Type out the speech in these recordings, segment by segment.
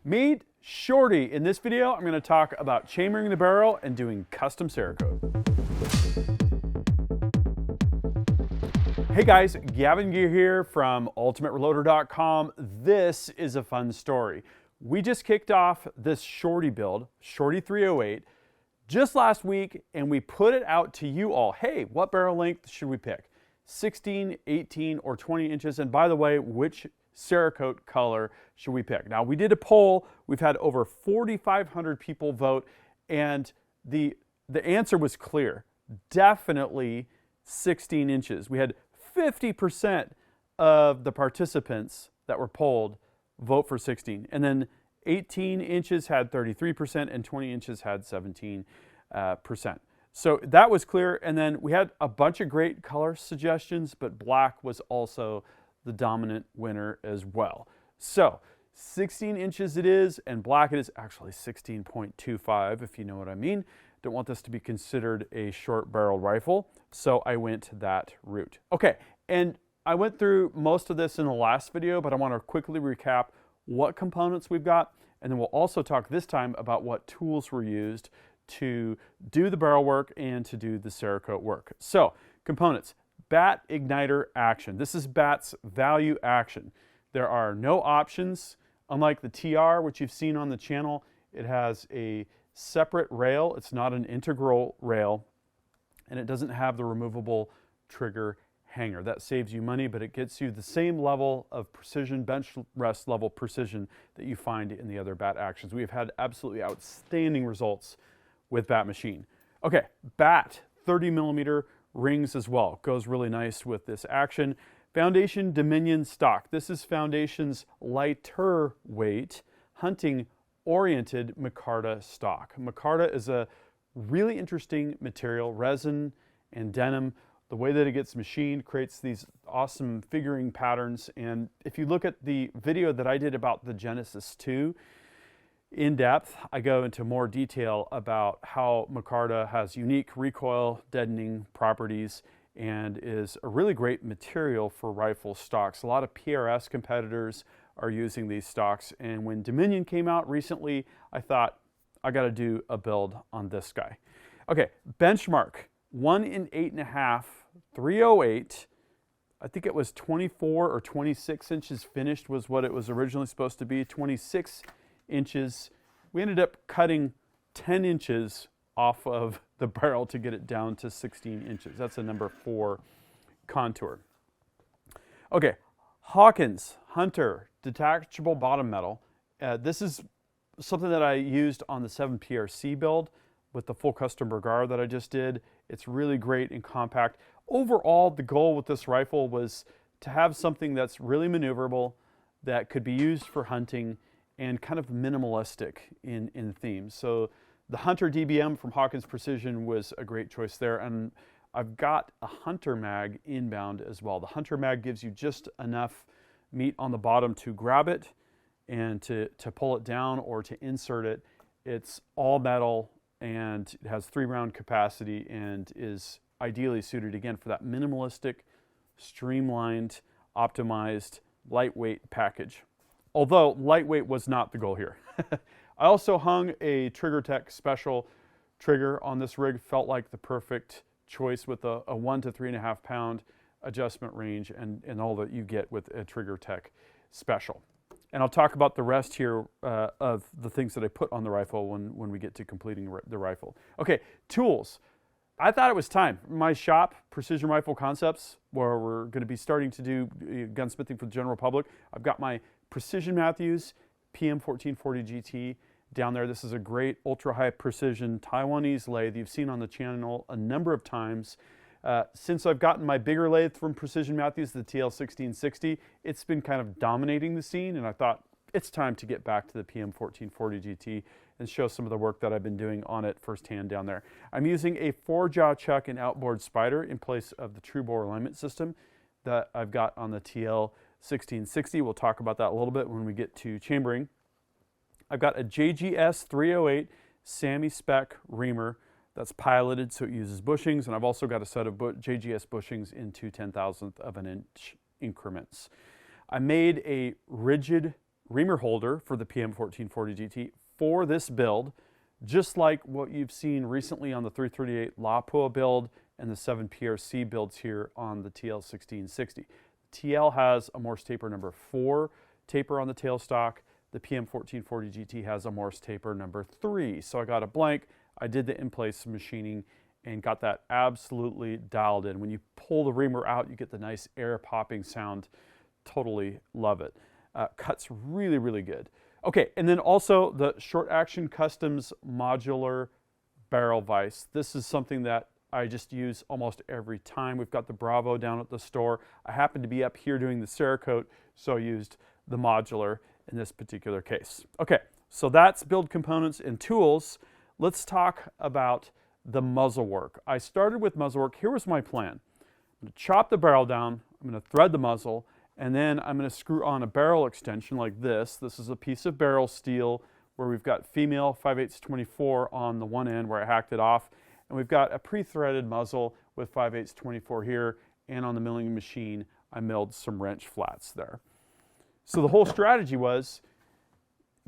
Meet Shorty. In this video, I'm going to talk about chambering the barrel and doing custom Cerakote. Hey guys, Gavin here from ultimatereloader.com. This is a fun story. We just kicked off this Shorty build, Shorty 308, just last week, and we put it out to you all. Hey, what barrel length should we pick? 16, 18, or 20 inches? And by the way, which Cerakote color should we pick? Now, we did a poll. We've had over 4,500 people vote, and the answer was clear. Definitely 16 inches. We had 50% of the participants that were polled vote for 16. And then 18 inches had 33%, and 20 inches had 17%. So that was clear. And then we had a bunch of great color suggestions, but black was also the dominant winner as well. So 16 inches it is, and black it is, actually 16.25 if you know what I mean. Don't want this to be considered a short barreled rifle, so I went that route. Okay, and I went through most of this in the last video, but I want to quickly recap what components we've got, and then we'll also talk this time about what tools were used to do the barrel work and to do the Cerakote work. So, components. Bat igniter action. This is Bat's value action. There are no options. Unlike the TR, which you've seen on the channel, it has a separate rail. It's not an integral rail, and it doesn't have the removable trigger hanger. That saves you money, but it gets you the same level of precision, bench rest level precision that you find in the other Bat actions. We have had absolutely outstanding results with Bat machine. Okay, Bat 30 millimeter rings as well. Goes really nice with this action. Foundation Dominion stock. This is Foundation's lighter weight, hunting oriented micarta stock. Micarta is a really interesting material, resin and denim. The way that it gets machined creates these awesome figuring patterns. And if you look at the video that I did about the Genesis 2 in depth, I go into more detail about how micarta has unique recoil deadening properties and is a really great material for rifle stocks. A lot of PRS competitors are using these stocks, and when Dominion came out recently, I thought I got to do a build on this guy. Okay, benchmark 1 in 8.5 308. I think it was 24 or 26 inches finished was what it was originally supposed to be. 26 inches. We ended up cutting 10 inches off of the barrel to get it down to 16 inches. That's a number 4 contour. Okay, Hawkins Hunter detachable bottom metal. This is something that I used on the 7PRC build with the full custom Bergara that I just did. It's really great and compact. Overall, the goal with this rifle was to have something that's really maneuverable, that could be used for hunting, and kind of minimalistic in theme. So the Hunter DBM from Hawkins Precision was a great choice there. And I've got a Hunter mag inbound as well. The Hunter mag gives you just enough meat on the bottom to grab it and to pull it down or to insert it. It's all metal and it has 3-round capacity and is ideally suited again for that minimalistic, streamlined, optimized, lightweight package. Although lightweight was not the goal here. I also hung a TriggerTech special trigger on this rig. Felt like the perfect choice with a 1 to 3.5 pound adjustment range and all that you get with a TriggerTech special. And I'll talk about the rest here of the things that I put on the rifle when we get to completing the rifle. Okay, tools. I thought it was time. My shop, Precision Rifle Concepts, where we're going to be starting to do gunsmithing for the general public. I've got my Precision Matthews PM1440 GT down there. This is a great ultra high precision Taiwanese lathe you've seen on the channel a number of times. Since I've gotten my bigger lathe from Precision Matthews, the TL1660, it's been kind of dominating the scene, and I thought it's time to get back to the PM1440 GT and show some of the work that I've been doing on it firsthand down there. I'm using a 4-jaw chuck and outboard spider in place of the true bore alignment system that I've got on the TL1660. We'll talk about that a little bit when we get to chambering. I've got a JGS 308 SAMI spec reamer that's piloted, so it uses bushings, and I've also got a set of JGS bushings into 0.010 of an inch increments. I made a rigid reamer holder for the PM1440 GT for this build, just like what you've seen recently on the 338 Lapua build and the 7 PRC builds here on the TL1660. TL has a Morse taper number 4 taper on the tailstock. The PM1440 GT has a Morse taper number 3. So I got a blank, I did the in-place machining and got that absolutely dialed in. When you pull the reamer out, you get the nice air popping sound. Totally love it. Cuts really, really good. Okay, and then also the Short Action Customs modular barrel vise. This is something that I just use almost every time. We've got the Bravo down at the store. I happen to be up here doing the Cerakote, so I used the modular in this particular case. Okay, so that's build components and tools. Let's talk about the muzzle work. I started with muzzle work. Here was my plan. I'm going to chop the barrel down, I'm going to thread the muzzle, and then I'm going to screw on a barrel extension like this. This is a piece of barrel steel where we've got female 5/8 24 on the one end where I hacked it off, and we've got a pre-threaded muzzle with 5/8 24 here, and on the milling machine I milled some wrench flats there. So the whole strategy was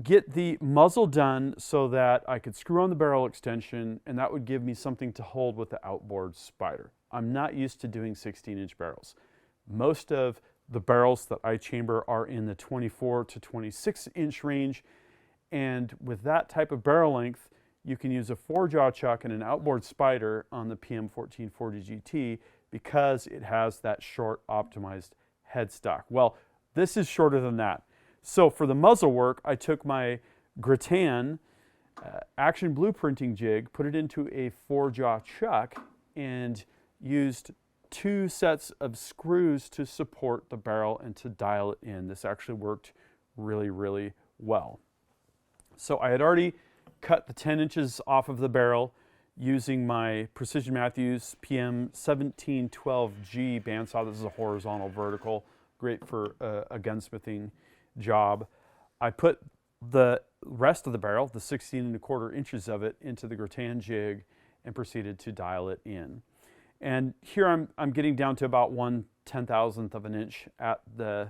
get the muzzle done so that I could screw on the barrel extension, and that would give me something to hold with the outboard spider. I'm not used to doing 16-inch barrels. Most of the barrels that I chamber are in the 24 to 26-inch range, and with that type of barrel length, you can use a 4-jaw chuck and an outboard spider on the PM1440 GT because it has that short optimized headstock. Well, this is shorter than that. So for the muzzle work, I took my Grattan action blueprinting jig, put it into a 4-jaw chuck, and used 2 sets of screws to support the barrel and to dial it in. This actually worked really, really well. So I had already cut the 10 inches off of the barrel using my Precision Matthews PM1712G bandsaw. This is a horizontal vertical, great for a gunsmithing job. I put the rest of the barrel, the 16¼ inches of it, into the Grattan jig and proceeded to dial it in. And here I'm getting down to about 1/10,000th of an inch at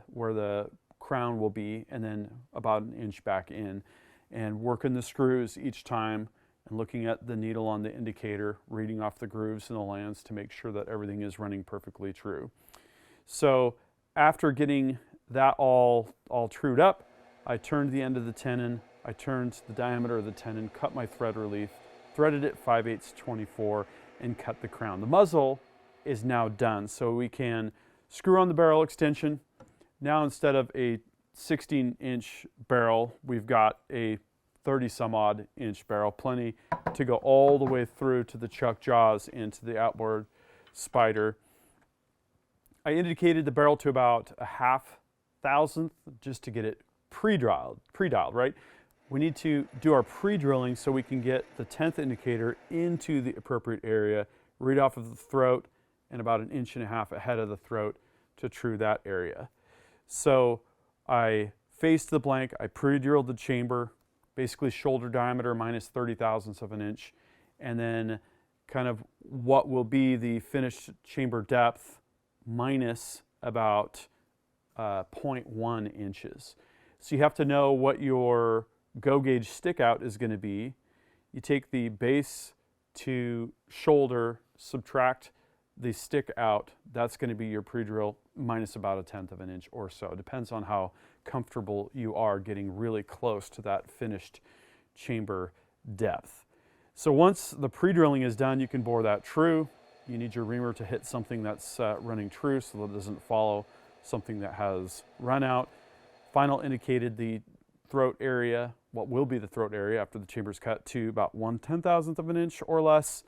where the crown will be, and then about an inch back in, and working the screws each time and looking at the needle on the indicator, reading off the grooves and the lands to make sure that everything is running perfectly true. So after getting that all trued up, I turned the end of the tenon, I turned the diameter of the tenon, cut my thread relief, threaded it 5/8 24, and cut the crown. The muzzle is now done, so we can screw on the barrel extension. Now instead of a 16-inch barrel, we've got a 30-some-odd inch barrel, plenty to go all the way through to the chuck jaws and to the outboard spider. I indicated the barrel to about a 1/2,000th just to get it pre-dialed, right? We need to do our pre-drilling so we can get the 10th indicator into the appropriate area, read off of the throat, and about 1.5 inches ahead of the throat to true that area. So I faced the blank, I pre-drilled the chamber, basically shoulder diameter minus 30,000ths of an inch, and then kind of what will be the finished chamber depth minus about 0.1 inches. So you have to know what your go gauge stick out is going to be. You take the base to shoulder, subtract the stick out. That's going to be your pre-drill minus about 1/10 of an inch or so. It depends on how comfortable you are getting really close to that finished chamber depth. So once the pre-drilling is done, you can bore that true. You need your reamer to hit something that's running true so that it doesn't follow something that has run out. Final indicated the throat area, what will be the throat area after the chamber's cut, to about 1/10,000th of an inch or less.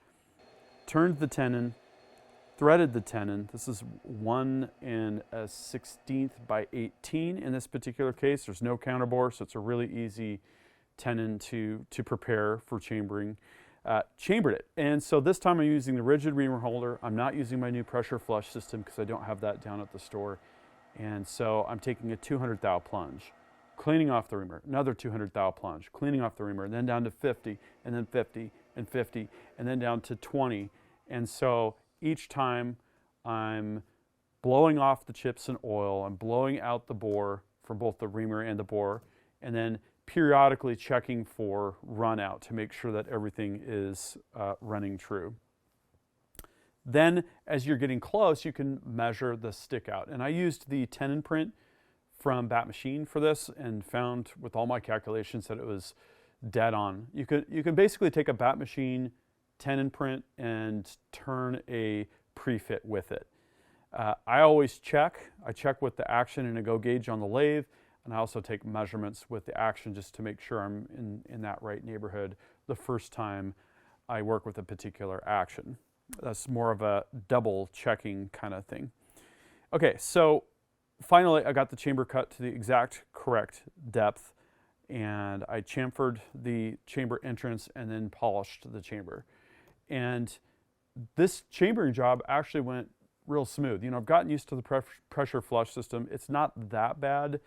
Turned the tenon, threaded the tenon. This is 1 1/16 by 18 in this particular case. There's no counterbore, so it's a really easy tenon to prepare for chambering. Chambered it, and so this time I'm using the rigid reamer holder. I'm not using my new pressure flush system because I don't have that down at the store, and so I'm taking a 200 thou plunge, cleaning off the reamer, another 200 thou plunge, cleaning off the reamer, and then down to 50, and then 50, and 50, and then down to 20. And so each time I'm blowing off the chips and oil, I'm blowing out the bore for both the reamer and the bore, and then periodically checking for run out to make sure that everything is running true. Then as you're getting close, you can measure the stick out. And I used the tenon print from Bat Machine for this and found with all my calculations that it was dead on. You can basically take a Bat Machine tenon print and turn a pre-fit with it. I always check. I check with the action and a go gauge on the lathe, and I also take measurements with the action just to make sure I'm in that right neighborhood the first time I work with a particular action. That's more of a double checking kind of thing. Okay, so finally I got the chamber cut to the exact correct depth, and I chamfered the chamber entrance and then polished the chamber. And this chambering job actually went real smooth. You know, I've gotten used to the pressure flush system. It's not that bad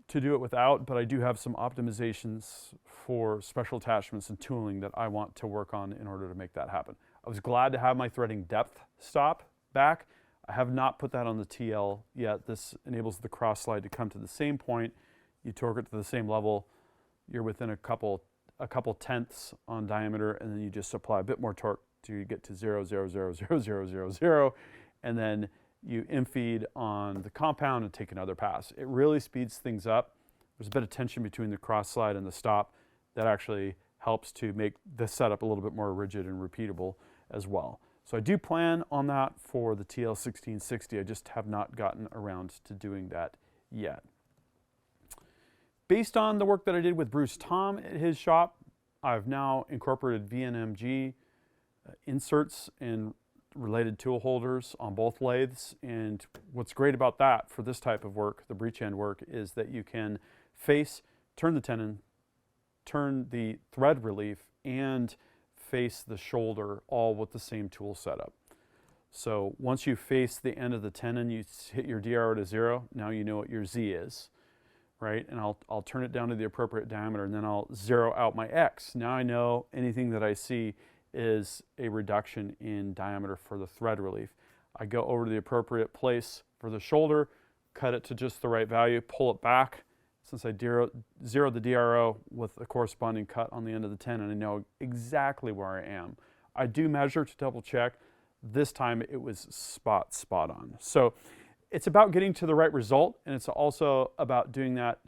to do it without, but I do have some optimizations for special attachments and tooling that I want to work on in order to make that happen. I was glad to have my threading depth stop back. I have not put that on the TL yet. This enables the cross slide to come to the same point. You torque it to the same level. You're within a couple tenths on diameter, and then you just apply a bit more torque to get to 0.0000000, and then you infeed on the compound and take another pass. It really speeds things up. There's a bit of tension between the cross slide and the stop that actually helps to make the setup a little bit more rigid and repeatable as well. So I do plan on that for the TL1660. I just have not gotten around to doing that yet. Based on the work that I did with Bruce Tom at his shop, I've now incorporated VNMG inserts and related tool holders on both lathes. And what's great about that for this type of work, the breech end work, is that you can turn the tenon, turn the thread relief, and face the shoulder all with the same tool setup. So once you face the end of the tenon, you hit your DRO to 0. Now you know what your Z is, right? And I'll turn it down to the appropriate diameter, and then I'll zero out my X. Now I know anything that I see is a reduction in diameter for the thread relief. I go over to the appropriate place for the shoulder, cut it to just the right value, pull it back. Since I zeroed the DRO with a corresponding cut on the end of the tenon, I know exactly where I am. I do measure to double check. This time it was spot on. So it's about getting to the right result, and it's also about doing that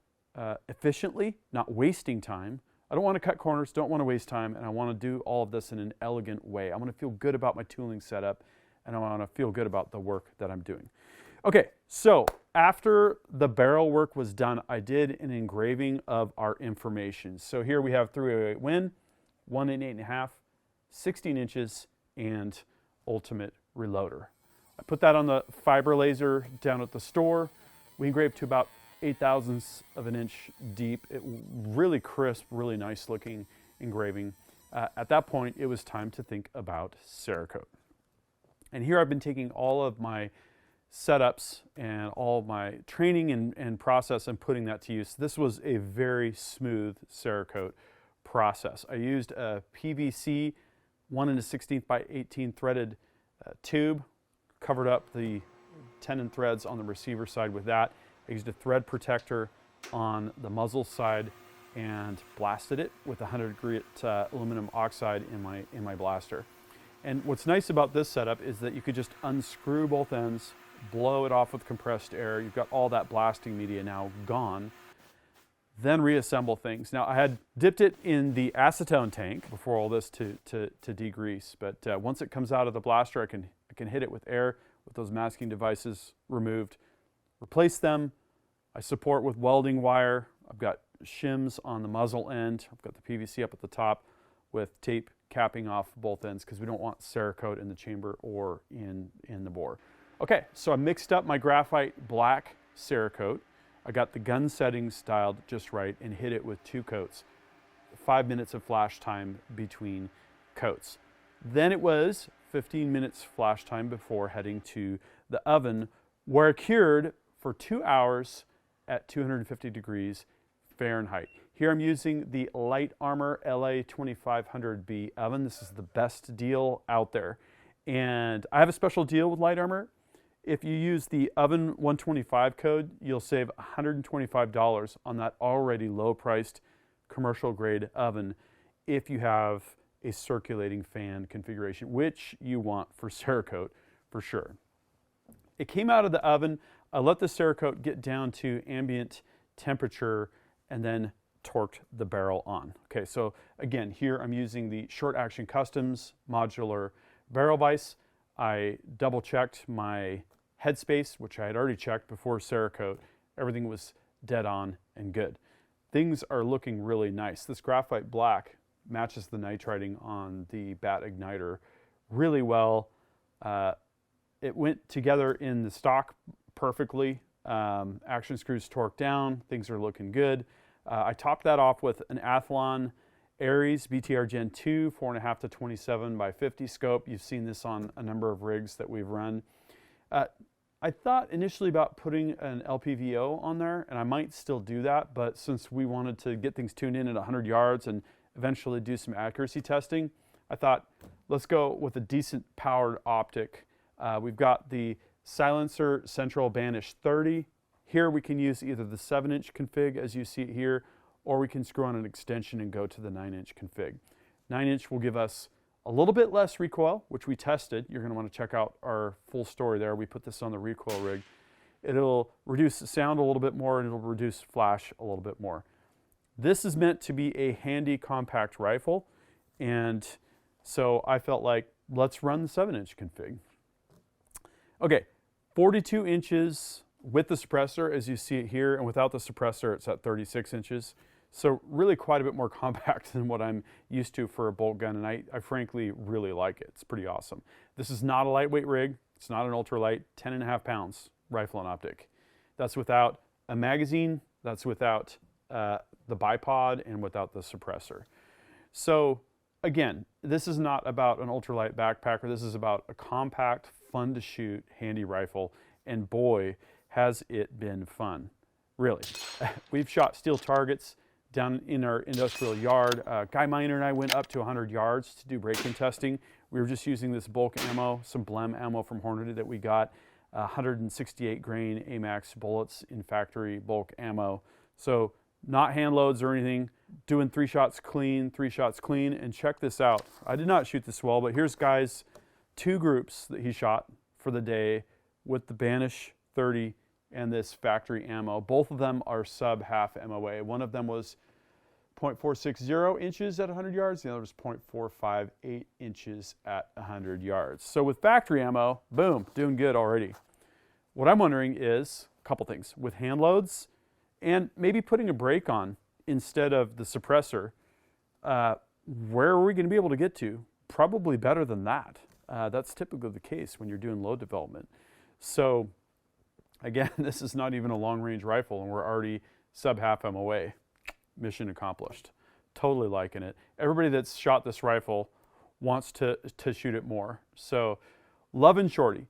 efficiently, not wasting time. I don't want to cut corners, don't want to waste time, and I want to do all of this in an elegant way. I want to feel good about my tooling setup, and I want to feel good about the work that I'm doing. Okay, so after the barrel work was done, I did an engraving of our information. So here we have 308 Win, 1 and 8.5, 16 inches, and Ultimate Reloader. I put that on the fiber laser down at the store. We engraved to about 0.008 of an inch deep. It really crisp, really nice looking engraving. At that point, it was time to think about Cerakote. And here I've been taking all of my setups and all of my training and process and putting that to use. This was a very smooth Cerakote process. I used a PVC 1 1/16 by 18 threaded tube, covered up the tenon threads on the receiver side with that. I used a thread protector on the muzzle side and blasted it with 100-degree aluminum oxide in my blaster. And what's nice about this setup is that you could just unscrew both ends, blow it off with compressed air. You've got all that blasting media now gone. Then reassemble things. Now I had dipped it in the acetone tank before all this to degrease, but once it comes out of the blaster, I can hit it with air with those masking devices removed. Replace them. I support with welding wire. I've got shims on the muzzle end. I've got the PVC up at the top with tape capping off both ends because we don't want Cerakote in the chamber or in the bore. Okay, so I mixed up my graphite black Cerakote. I got the gun settings dialed just right and hit it with 2 coats. 5 minutes of flash time between coats. Then it was 15 minutes flash time before heading to the oven, where I cured for 2 hours at 250 degrees Fahrenheit. Here I'm using the Light Armor LA 2500B oven. This is the best deal out there. And I have a special deal with Light Armor. If you use the Oven 125 code, you'll save $125 on that already low-priced commercial-grade oven if you have a circulating fan configuration, which you want for Cerakote for sure. It came out of the oven. I let the Cerakote get down to ambient temperature and then torqued the barrel on. Okay, so again, here I'm using the Short Action Customs modular barrel vise. I double checked my headspace, which I had already checked before Cerakote. Everything was dead on and good. Things are looking really nice. This graphite black matches the nitriding on the bat igniter really well. It went together in the stock perfectly. Action screws torqued down. Things are looking good. I topped that off with an Athlon Aries BTR Gen 2 4.5 to 27 by 50 scope. You've seen this on a number of rigs that we've run. I thought initially about putting an LPVO on there, and I might still do that, but since we wanted to get things tuned in at 100 yards and eventually do some accuracy testing, I thought let's go with a decent powered optic. We've got the Silencer Central Banish 30. Here we can use either the 7-inch config as you see it here, or we can screw on an extension and go to the 9-inch config. 9-inch will give us a little bit less recoil, which we tested. You're going to want to check out our full story there. We put this on the recoil rig. It'll reduce the sound a little bit more, and it'll reduce flash a little bit more. This is meant to be a handy compact rifle, and so I felt like let's run the 7-inch config. Okay, 42 inches with the suppressor as you see it here, and without the suppressor it's at 36 inches. So really quite a bit more compact than what I'm used to for a bolt gun, and I frankly really like it. It's pretty awesome. This is not a lightweight rig. It's not an ultralight, 10.5 pounds rifle and optic. That's without a magazine, that's without the bipod, and without the suppressor. So again, this is not about an ultralight backpacker. This is about a compact, fun to shoot, handy rifle, and boy, has it been fun. Really. We've shot steel targets down in our industrial yard. Guy Miner and I went up to 100 yards to do break-in testing. We were just using this bulk ammo, some Blem ammo from Hornady that we got, 168 grain AMAX bullets in factory bulk ammo. So not hand loads or anything, doing 3 shots clean, and check this out. I did not shoot this well, but here's Guy's 2 groups that he shot for the day with the Banish 30 and this factory ammo. Both of them are sub half MOA. One of them was 0.460 inches at 100 yards. The other was 0.458 inches at 100 yards. So with factory ammo, boom, doing good already. What I'm wondering is a couple things. With hand loads and maybe putting a brake on instead of the suppressor, where are we going to be able to get to? Probably better than that. That's typically the case when you're doing load development. So again, this is not even a long-range rifle, and we're already sub-half MOA. Mission accomplished. Totally liking it. Everybody that's shot this rifle wants to shoot it more. So, loving Shorty.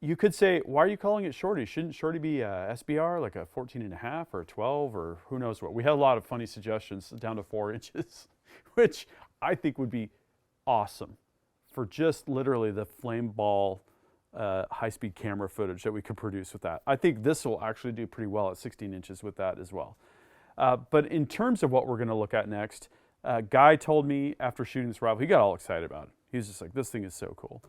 You could say, why are you calling it Shorty? Shouldn't Shorty be a SBR, like a 14.5 or a 12 or who knows what? We had a lot of funny suggestions down to 4 inches, which I think would be awesome for just literally the flame ball high-speed camera footage that we could produce with that. I think this will actually do pretty well at 16 inches with that as well. But in terms of what we're going to look at next, Guy told me after shooting this rifle, he got all excited about it. He was just like, this thing is so cool.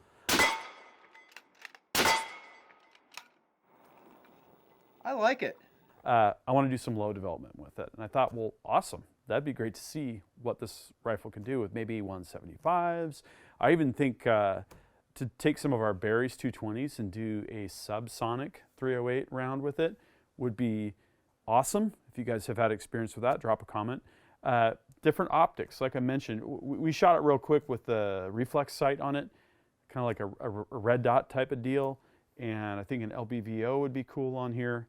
I like it. I want to do some low development with it. And I thought, well, awesome. That'd be great to see what this rifle can do with maybe 175s. I even think to take some of our Barry's 220s and do a subsonic 308 round with it would be awesome. If you guys have had experience with that, drop a comment. Different optics, like I mentioned, we shot it real quick with the reflex sight on it, kind of like a red dot type of deal. And I think an LBVO would be cool on here.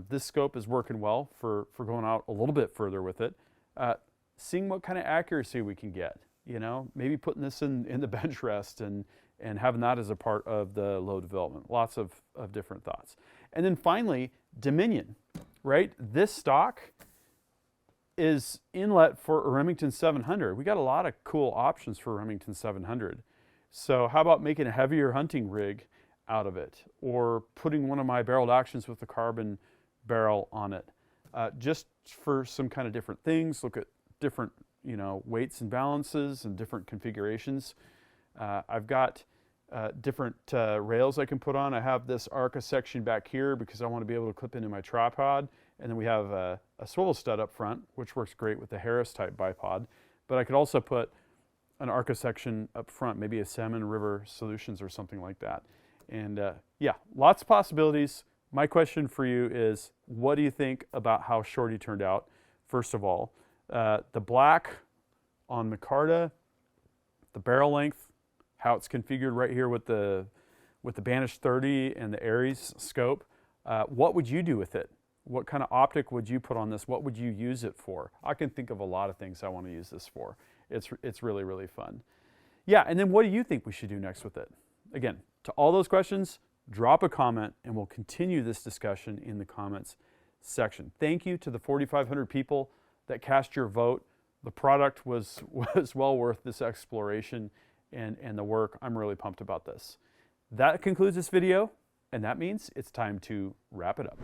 This scope is working well for going out a little bit further with it. Seeing what kind of accuracy we can get, you know, maybe putting this in the bench rest and having that as a part of the low development. Lots of different thoughts. And then finally, Dominion, right? This stock is inlet for a Remington 700. We got a lot of cool options for Remington 700. So how about making a heavier hunting rig out of it, or putting one of my barreled actions with the carbon barrel on it, just for some kind of different things. Look at different, weights and balances and different configurations. I've got different rails I can put on. I have this Arca section back here because I want to be able to clip into my tripod. And then we have a swivel stud up front, which works great with the Harris type bipod. But I could also put an Arca section up front, maybe a Salmon River Solutions or something like that. And yeah, lots of possibilities. My question for you is, what do you think about how Shorty turned out? First of all, the black on Micarta, the barrel length, how it's configured right here with the Banish 30 and the Aries scope. What would you do with it? What kind of optic would you put on this? What would you use it for? I can think of a lot of things I want to use this for. It's really, really fun. Yeah, and then what do you think we should do next with it? Again, to all those questions, drop a comment and we'll continue this discussion in the comments section. Thank you to the 4,500 people that cast your vote. The product was well worth this exploration and the work. I'm really pumped about this. That concludes this video, and that means it's time to wrap it up.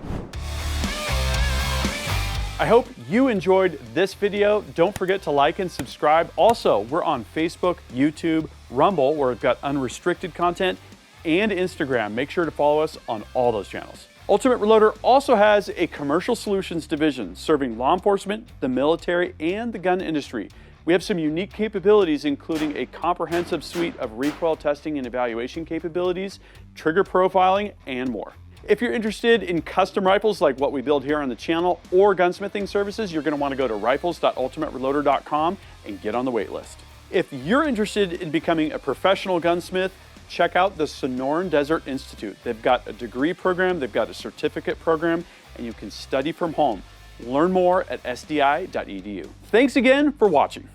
I hope you enjoyed this video. Don't forget to like and subscribe. Also, we're on Facebook, YouTube, Rumble, where we've got unrestricted content, and Instagram. Make sure to follow us on all those channels. Ultimate Reloader also has a commercial solutions division serving law enforcement, the military, and the gun industry. We have some unique capabilities, including a comprehensive suite of recoil testing and evaluation capabilities, trigger profiling, and more. If you're interested in custom rifles like what we build here on the channel or gunsmithing services, you're going to want to go to rifles.ultimatereloader.com and get on the wait list. If you're interested in becoming a professional gunsmith, check out the Sonoran Desert Institute. They've got a degree program, they've got a certificate program, and you can study from home. Learn more at sdi.edu. Thanks again for watching.